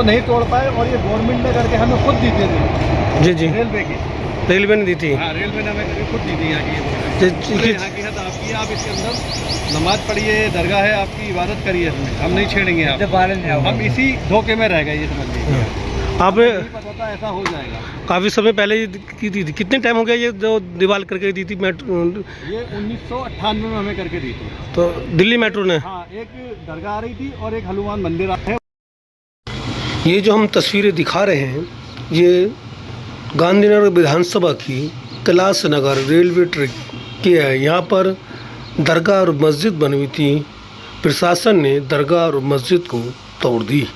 नहीं तोड़ पाए, और ये गवर्नमेंट ने करके हमें खुद दी थी। जी जी, रेलवे की, रेलवे ने दी थी। हाँ रेलवे ने हमें करके खुद दी थी। यहाँ की यहाँ की हद आपकी है, आप इसके अंदर नमाज पढ़िए, दरगाह है आपकी, इबादत करिए, हम नहीं छेड़ेंगे आप, हम इसी धोखे में रह गए, ये समझ लीजिए। आपने पता था ऐसा हो जाएगा। काफ़ी समय पहले ये की थी, कितने टाइम हो गया ये जो दीवार करके दी थी मेट्रो? ये 1998 में हमें करके दी थी। तो दिल्ली मेट्रो ने। हाँ, एक दरगाह आ रही थी और एक हनुमान मंदिर है। ये जो हम तस्वीरें दिखा रहे हैं, ये गांधीनगर विधानसभा की कैलाश नगर रेलवे ट्रैक की है। यहाँ पर दरगाह और मस्जिद बनी हुई थी, प्रशासन ने दरगाह और मस्जिद को तोड़ दी।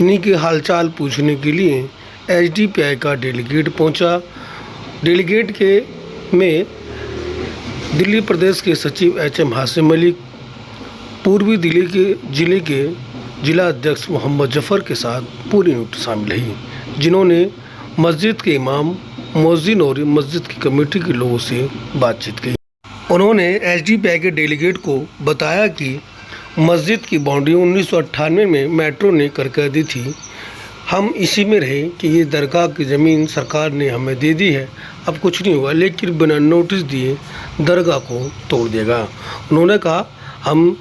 इन्हीं के हालचाल पूछने के लिए एसडीपीआई का डेलीगेट पहुंचा। डेलीगेट के में दिल्ली प्रदेश के सचिव एचएम हाशिम मलिक, पूर्वी दिल्ली के जिले के जिला अध्यक्ष मोहम्मद जफर के साथ पूरी यूनिट शामिल है, जिन्होंने मस्जिद के इमाम, मुअज्जिन और मस्जिद की कमेटी के लोगों से बातचीत की। उन्होंने एसडीपीआई के डेलीगेट को बताया कि मस्जिद की बाउंड्री 1998 में मेट्रो ने करके दी थी। हम इसी में रहे कि ये दरगाह की ज़मीन सरकार ने हमें दे दी है, अब कुछ नहीं हुआ, लेकिन बिना नोटिस दिए दरगाह को तोड़ देगा। उन्होंने कहा हम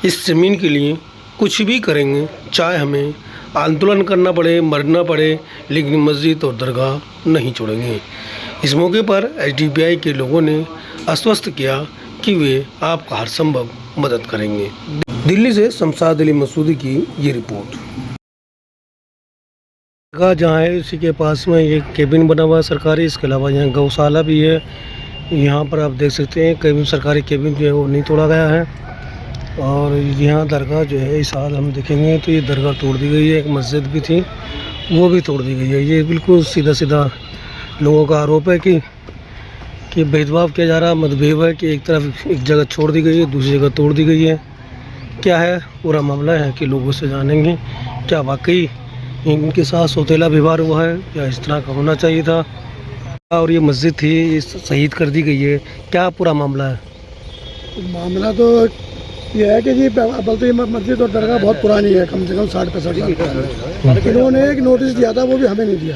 इस ज़मीन के लिए कुछ भी करेंगे, चाहे हमें आंदोलन करना पड़े, मरना पड़े, लेकिन मस्जिद और दरगाह नहीं छोड़ेंगे। इस मौके पर एसडीपीआई के लोगों ने आश्वस्त किया कि वे आपका हर संभव मदद करेंगे। दिल्ली से शमशाद अली मसूदी की ये रिपोर्ट। दरगाह जहाँ है उसी के पास में ये केबिन बना हुआ है सरकारी, इसके अलावा यहाँ गौशाला भी है। यहाँ पर आप देख सकते हैं केबिन, सरकारी केबिन जो है वो नहीं तोड़ा गया है। और यहाँ दरगाह जो है इस हाल हम देखेंगे तो ये दरगाह तोड़ दी गई है। एक मस्जिद भी थी वो भी तोड़ दी गई है। ये बिल्कुल सीधा सीधा लोगों का आरोप है कि भेदभाव किया जा रहा, मतभेद है कि एक तरफ एक जगह छोड़ दी गई है, दूसरी जगह तोड़ दी गई है। क्या है पूरा मामला है कि लोगों से जानेंगे क्या वाकई इनके साथ सौतेला व्यवहार हुआ है या इस तरह का होना चाहिए था। और ये मस्जिद थी, ये शहीद कर दी गई है, क्या पूरा मामला है? मामला तो ये है कि जी बल्कि मस्जिद और दरगाह बहुत पुरानी है, कम से कम 60-65 साल पुरानी। इन्होंने एक नोटिस दिया था, वो भी हमें नहीं दिया,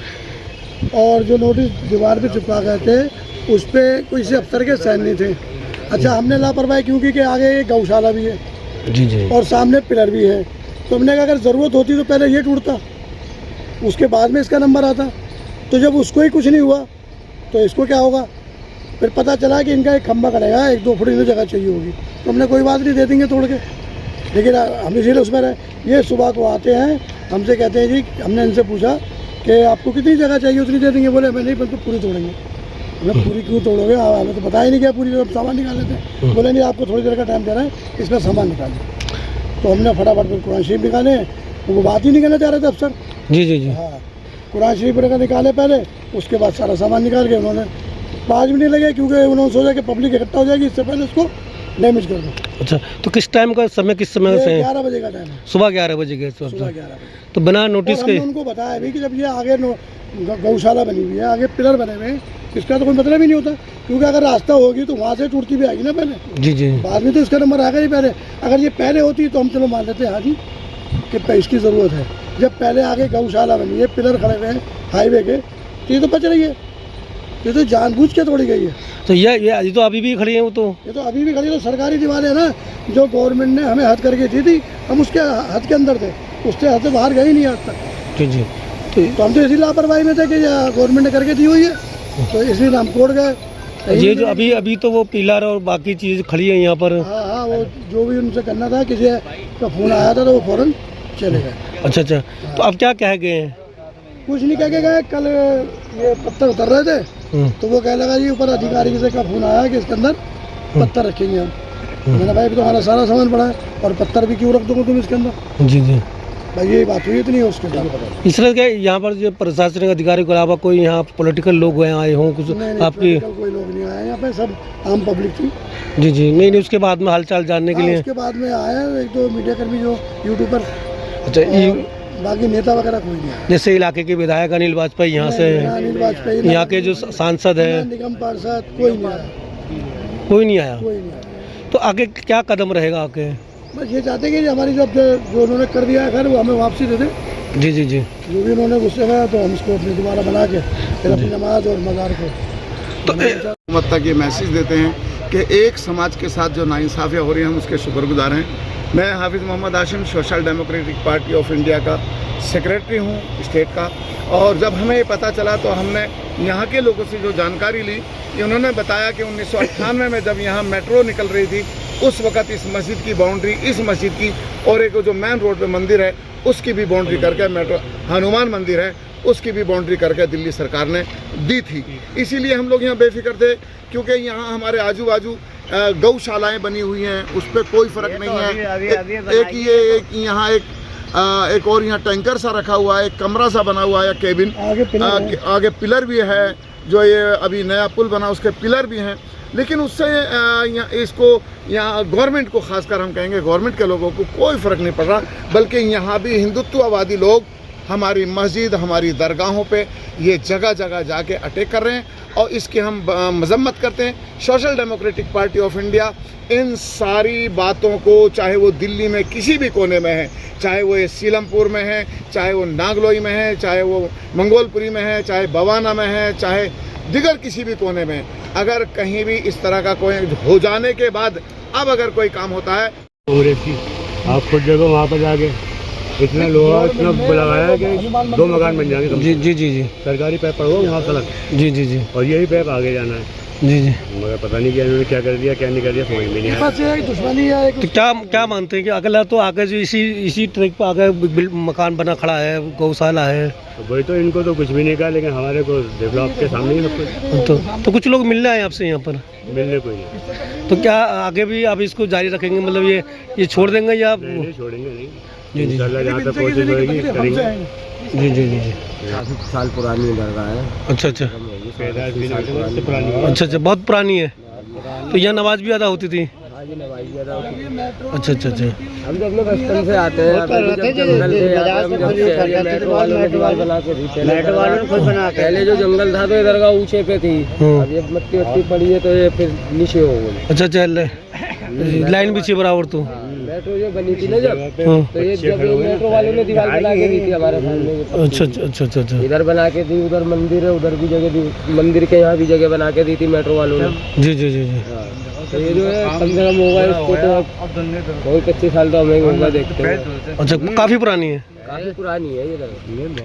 और जो नोटिस दीवार पे चिपका गए थे उस पर किसी अफसर के साइन नहीं थे। अच्छा, हमने लापरवाही क्योंकि कि आगे गौशाला भी है जी जी, और सामने पिलर भी है, तो हमने कहा अगर ज़रूरत होती तो पहले ये टूटता, उसके बाद में इसका नंबर आता। तो जब उसको ही कुछ नहीं हुआ तो इसको क्या होगा? फिर पता चला कि इनका एक खंभा करेगा, 1-2 फुट इन्हें जगह चाहिए होगी, तो हमने कोई बात नहीं, दे देंगे तोड़ के। लेकिन हम इसीलिए उसमें रहे। ये सुबह को आते हैं, हमसे कहते हैं जी, हमने इनसे पूछा कि आपको कितनी जगह चाहिए, उतनी दे देंगे। बोले हमें नहीं, तो पूरी तोड़ेंगे। हमें पूरी क्यों तोड़ोगे, हमें तो पता ही नहीं क्या पूरी, जब सामान निकाल लेते हैं। बोले नहीं, आपको थोड़ी देर का टाइम दे रहे हैं, इसमें सामान निकालें। तो हमने फटाफट फिर कुरान शरीफ निकाले, वो बात ही नहीं करना चाह रहे थे अफसर। जी जी जी, हाँ, कुरान शरीफ निकाले पहले, उसके बाद सारा सामान निकाल के उन्होंने 5 मिनट लगे, क्योंकि उन्होंने सोचा कि पब्लिक इकट्ठा हो जाएगी, इससे पहले उसको डैमेज कर दो। अच्छा, तो किस टाइम का समय, किस समय से? 11 बजे का टाइम है, सुबह 11 बजे गए। सुबह 11 बजे। तो बिना नोटिस के उनको बताया भी कि जब ये आगे गौशाला बनी हुई है, आगे पिलर बने हुए हैं, इसका तो कोई मतलब ही नहीं होता, क्योंकि अगर रास्ता होगी तो वहाँ से टूटती भी आएगी ना पहले। जी जी, बाद में तो इसका नंबर आएगा ही पहले। अगर ये पहले होती तो हम चलो मान लेते हैं हाँ जी कि इसकी ज़रूरत है। जब पहले आगे गौशाला बनी है, पिलर खड़े हुए हैं हाईवे के, तो ये तो बच रही है, ये तो जानबूझ के तोड़ी गई है। तो ये तो अभी भी खड़ी है, वो तो ये तो अभी भी खड़ी है। तो सरकारी दीवार है ना, जो गवर्नमेंट ने हमें हद करके दी थी, हम उसके हद के अंदर थे, उससे हद से बाहर गए ही नहीं आज तक। जी जी, तो हम तो इसी लापरवाही में थे कि गवर्नमेंट ने करके दी हुई है, तो इसलिए हम कोड़ गए। ये जो अभी तो वो पिलर और बाकी चीज़ खड़ी है यहाँ पर। हाँ हाँ, वो जो भी उनसे करना था, किसी का फ़ोन आया था तो वो फ़ौरन चले गए। अच्छा अच्छा, तो अब क्या कह गए हैं? कुछ नहीं कह के गए। कल ये पत्थर उतर रहे थे, तो वो कह लगा जी ऊपर अधिकारी से का फ़ोन आया कि इसके अंदर पत्थर रखेंगे हम। मैंने भाई तो हमारा सारा सामान पड़ा है, और पत्थर भी क्यों रख दोगे तुम इसके अंदर? जी जी, भाई ये बात हुई इतनी है उसके बाद। इस तरह के यहाँ पर जो प्रशासनिक अधिकारी के अलावा कोई यहाँ पॉलिटिकल लोग हैं आए हों कुछ आपकी? कोई लोग नहीं आए यहाँ पे, सब आम पब्लिक थी। जी जी, नहीं उसके बाद में हालचाल जानने के लिए? उसके बाद में आए 1-2 मीडिया कर्मी जो यूट्यूबर। अच्छा, बाकी नेता वगैरह कोई नहीं आया। जैसे इलाके के विधायक अनिल वाजपेयी यहाँ से, अनिल वाजपेयी, यहाँ के जो सांसद है, निगम पार्षद, कोई नहीं आया, कोई नहीं आया। कोई नहीं आया। तो आगे क्या कदम रहेगा आगे? बस ये चाहते हैं कि हमारी जो उन्होंने कर दिया है घर, वो हमें वापसी दे दें, जी जी जी। जो भी उन्होंने गुस्से में, तो हम इसको अपनी दोबारा बना के फिर अपनी नमाज और मज़ार को तो हुकूमत तक ये मैसेज देते हैं कि एक समाज के साथ जो नाइंसाफ़ियाँ हो रही हैं हम उसके शुक्रगुजार हैं। मैं Hafiz Mohammad Hashim social democratic party of India का सेक्रेटरी हूँ स्टेट का, और जब हमें ये पता चला तो हमने यहाँ के लोगों से जो जानकारी ली कि उन्होंने बताया कि 1998 में जब यहाँ मेट्रो निकल रही थी उस वक़्त इस मस्जिद की बाउंड्री, इस मस्जिद की और एक जो मेन रोड पे मंदिर है उसकी भी बाउंड्री करके, मेट्रो हनुमान मंदिर है उसकी भी बाउंड्री करके दिल्ली सरकार ने दी थी। इसीलिए हम लोग यहाँ बेफिक्र थे, क्योंकि यहाँ हमारे आजू बाजू गौशालाएँ बनी हुई हैं, उस पर कोई फ़र्क नहीं है। एक यहाँ एक और यहाँ टैंकर सा रखा हुआ है, एक कमरा सा बना हुआ है, केबिन, आगे पिलर भी है, जो ये अभी नया पुल बना उसके पिलर भी हैं। लेकिन उससे यहाँ गवर्नमेंट को, खासकर हम कहेंगे गवर्नमेंट के लोगों को कोई फ़र्क नहीं पड़ रहा, बल्कि यहाँ भी हिंदुत्ववादी लोग हमारी मस्जिद, हमारी दरगाहों पे ये जगह जगह जाके अटैक कर रहे हैं और इसकी हम मजम्मत करते हैं। Social democratic party of India in सारी बातों को, चाहे वो दिल्ली में किसी भी कोने में है, चाहे वो ये सीलमपुर में है, चाहे वो नागलोई में है, चाहे वो मंगोलपुरी में है, चाहे बवाना में है, चाहे दिगर किसी भी कोने में, अगर कहीं भी इस तरह का कोई हो जाने के बाद अब अगर कोई काम होता है, कांग्रेस की आप खुद देखो वहाँ पर जाके इतना लोहा इतना लगाया है कि 2 मकान बन जाएंगे। जी जी जी जी। सरकारी पैप पड़ो वहाँ सड़क, जी जी जी। और यही पैप आगे जाना है। जी जी। मगर पता नहीं क्या इन्होंने क्या कर दिया, क्या नहीं कर दिया, समझ में नहीं आया। दुश्मनी है। तो क्या मानते हैं कि अगला तो आगे जो इसी ट्रैक पर आगे मकान बना खड़ा है, गौशाला है, तो वही तो इनको तो कुछ भी नहीं कहा, लेकिन हमारे को देखो आपके सामने ही सब कुछ। तो कुछ लोग मिलने आए आपसे यहाँ पर? मिलने कोई नहीं। तो क्या आगे भी आप इसको जारी रखेंगे, मतलब ये छोड़ देंगे या? नहीं छोड़ेंगे नहीं। जी जी। जहाँ तक कोशिश होगी करेंगे। जी जी जी जी। काफ़ी साल पुरानी दरगाह है। अच्छा अच्छा। 50 से पुरानी है। अच्छा अच्छा, बहुत पुरानी है। तो यहाँ नमाज भी अदा होती थी? अच्छा अच्छा अच्छा। हम जब लोग बचपन से आते हैं, पहले जो जंगल था तो ये दरगाह ऊंचे पे थी, अब ये मट्टी वट्टी पड़ी है तो ये फिर नीचे हो गई। अच्छा अच्छा, लाइन बिछी बराबर। तो मेट्रो जो बनी थी ना जब, तो ये जब मेट्रो वालों ने दीवार बना के दी थी हमारे सामने। अच्छा अच्छा अच्छा अच्छा। इधर बना के दी, उधर मंदिर है, उधर भी जगह दी, मंदिर के यहाँ भी जगह बना के दी थी मेट्रो वालों ने। जी जी जी जी। तो ये जो है कम से कम होगा इसको तो बहुत 25 साल तो हमें होगा देखते हैं। अच्छा, काफ़ी पुरानी है। काफ़ी पुरानी है ये दरगाह।